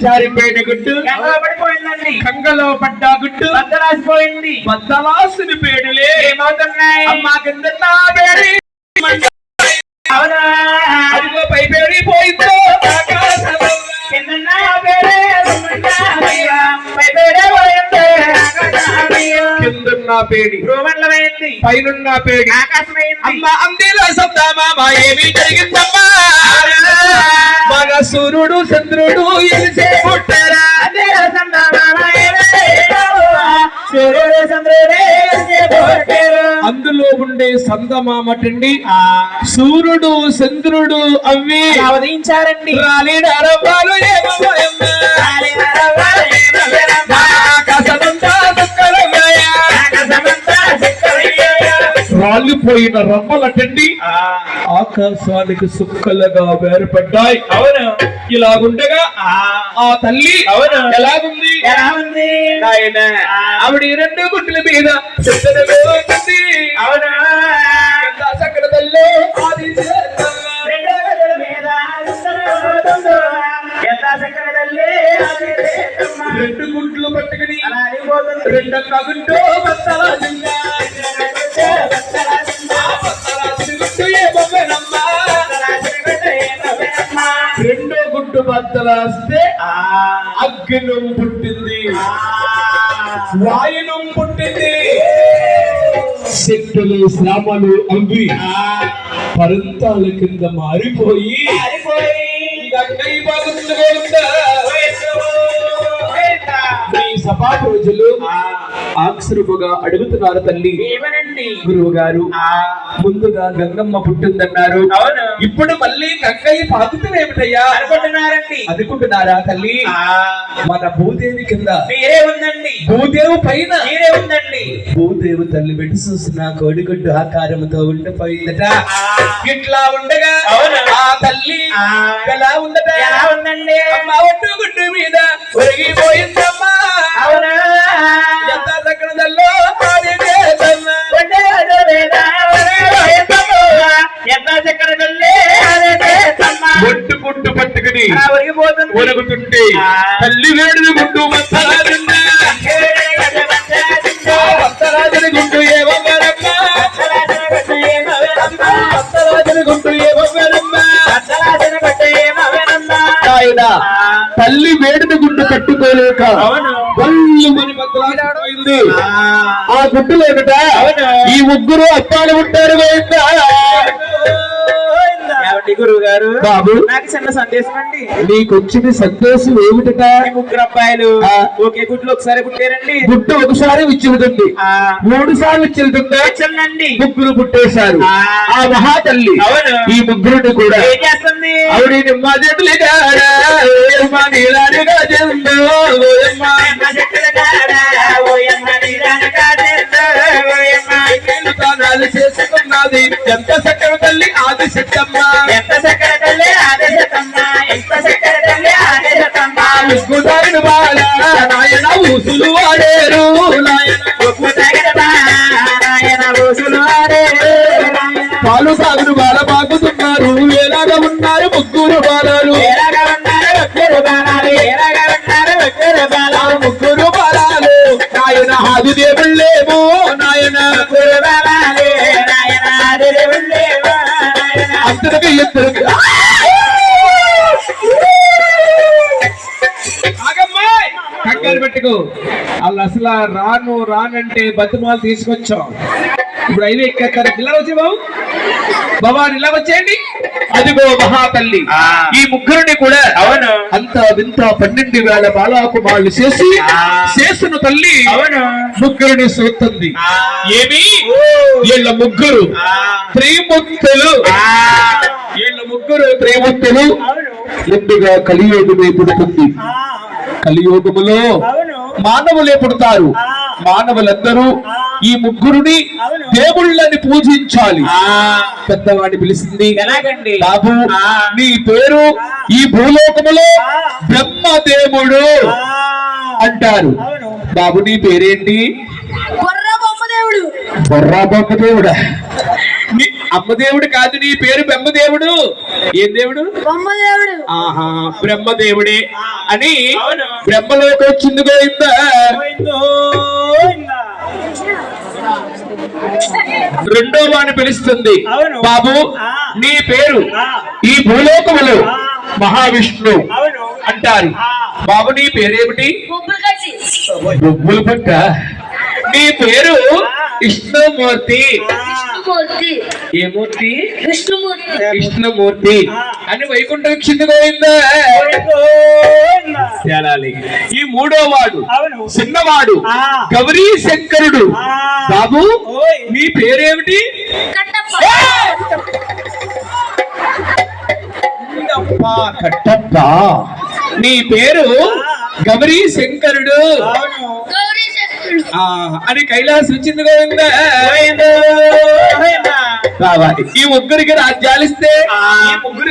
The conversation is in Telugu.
జారిపోయిన గుడ్డు పడిపోయిందండి. కంగలో పడ్డ గుడ్డు బద్దలాసిపోయింది. బద్దలాసుని పేడులే ఏమవుతున్నాయి? అమ్మా కింద పేడి అవునా? అదిగో పై పేడి పోయిందో కిందన్నా పేరే పై పేరే పోయింది. కిందన్న పేడి భూమండలమైంది. పైనున్న పేడి ఆకాశమైంది. అమ్మ అందిలో సద్దామా ఏమి జరిగిందమ్మా మన సూర్యుడు చంద్రుడు ఎలిసే పుట్టారా అందులో ఉండే సందమామటండి సూర్యుడు చంద్రుడు అవి అవధించారండి. రాలిడారవ్వాలు రాలిపోయిన రవ్వలటండి ఆకాశానికి సుక్కలుగా వేరుపడ్డాయి. అవును. ఇలాగుండగా ఆ తల్లి అవును ఎలాగుంది? ఎలా ఉంది ఆయన ఆవిడ రెండు గుడ్ల మీద అవునా? సకల తల్లి రెండు గుడ్లు పట్టుకుని రెండొక్క గుడ్డు రెండో గుడ్డు బద్దలాస్తే అగ్నం పుట్టింది, వాయునం పుట్టింది, శక్తులు శ్రామలు అవి పరంతాల కింద మారిపోయి సభా రోజులు ఆక్షరుపుగా అడుగుతున్నారు తల్లి. గురువు గారు ముందుగా గంగమ్మ పుట్టిందన్నారు. ఇప్పుడు మళ్ళీ గంగయ్య పాతుతం ఏమిటయ్యా అనుకుంటున్నారండి? అనుకుంటున్నారా తల్లి? మన భూదేవి కింద మీరే ఉందండి, భూదేవి పైన మీరే ఉందండి. భూదేవి తల్లి వెటి చూసిన కోడిగుడ్డు ఆకారంతో ఉండిపోయిందట. ఇట్లా ఉండగా ఆ తల్లి ఎలా ఉందట? ఎలా ఉందండి? అమ్మ ఒట్టు గుడ్డు మీద ఒరిగిపోయిందమ్మా. ఎంత సకలదల్లో ఒట్టు గుడ్డు పట్టుకుని ఒరుగుతుంటే తల్లి వేడిని గుడ్డు మత్తరాజుని గుడ్డు ఏమమ్మా, మత్తరాజుని గుడ్డు ఏమమ్మా. ఆయన తల్లి వేడిని గుడ్డు కట్టుకోలేక మని బద్దలాడిపోయింది. ఆ గుడ్డులో ఏమిట ఈ ముగ్గురు అప్పాలు ఉంటారు. గురువు గారు బాబు నాకు చిన్న సందేశం అండి. నీకు వచ్చిన సందేశం ఏమిటట? ముగ్గురు అబ్బాయిలు ఒకే గుడ్లు ఒకసారి పుట్టారండి. గుడ్డు ఒకసారి విచ్చుతుంది, 3 సార్లు విచ్చుందండి. ముగ్గురు పుట్టేశారు. ఆ మహాతల్లి ఈ ముగ్గురుని కూడా ఏం చేస్తుంది? ఆవిడ చేసుకున్నది ఎంత చక్కని తల్లి ఆది శక్తమ్మ, ఎంత చక్కని తల్లి ఆది శక్తమ్మ, ఎంత చక్కని తల్లి ఆది శక్తమ్మ. ముగ్గురు బాల నాయన ఊసులు వాడేరు, నాయన ఊసులు వాడేరు. పాలు సాగులు బాల బాగుతున్నారు. ఎలాగా ఉన్నారు ముగ్గురు బాలాలు? ఎలాగా ఉన్నారు ముగ్గురు బాలాలు? ఎలాగా ఉన్నారు ముగ్గురు బాలాలు? ముగ్గురు బాలాలు నాయన ఆది దేవుళ్ళేమో నాయన ముగ్గురు బాలాలు నాయన ఆది దేవుళ్ళేమో నాయన. అందరికి ఇద్దరికి కంగారు పెట్టుకో. వాళ్ళు అసలు రానంటే బతుమాలు తీసుకొచ్చాం. ఇప్పుడు అయినా ఎక్కేస్తారు. ఇలా వచ్చి బాబా ఇలా వచ్చేయండి. అదిగో మహాతల్లి ఈ ముగ్గురిని కూడా అంత వింత 12,000 బాలాకుమారులు చేసి చేసిన తల్లి ముగ్గురిని సూస్తుంది. ఏమి వీళ్ళ ముగ్గురు త్రిమూర్తులు, వీళ్ళ ముగ్గురు త్రిమూర్తులు. ముందుగా కలియోగమే పుడుతుంది. కలియోగములో మానవులే పుడతారు. మానవులందరూ ఈ ముగ్గురుని దేవుళ్ళని పూజించాలి. పెద్దవాడిని పిలిచింది, బాబు నీ పేరు ఈ భూలోకములో బ్రహ్మదేవుడు అంటారు. బాబు నీ పేరేంటి? బొర్రా బొమ్మదేవుడా? అమ్మదేవుడు కాదు, నీ పేరు బ్రహ్మదేవుడు. ఏం దేవుడు? బొమ్మదేవుడు. ఆహా, బ్రహ్మదేవుడే అని అవును. బ్రహ్మలోకి వచ్చింది గోవిందా. రెండో వాడిని పిలుస్తుంది. అవును. బాబు ఆ. నీ పేరు ఆ. ఈ భూలోకములో ఆ. మహావిష్ణు అవును. అంటారు. ఆ. బాబు నీ పేరేమిటి? బొబ్బులు కట్టి. బొబ్బుల పక్క. నీ పేరు విష్ణుమూర్తి. విష్ణుమూర్తి. ఏ మూర్తి? విష్ణుమూర్తి. విష్ణుమూర్తి అని వైకుంఠం వచ్చింది గోవిందా. తేలాలి. ఈ మూడో వాడు అవును. చిన్నవాడు ఆ. గౌరీ శంకరుడు. ఆ. బాబు ఓయ్. మీ పేరేమిటి? కట్టప్ప. కట్టప్ప. నీ పేరు గౌరీ శంకరుడు. అవును. గౌరీ శంకరుడు. ఆ అని కైలాసం వచ్చింది గోవిందా. రావాలి. ఈ ముగ్గురికి రాజ్యాలిస్తే ఈ ముగ్గురు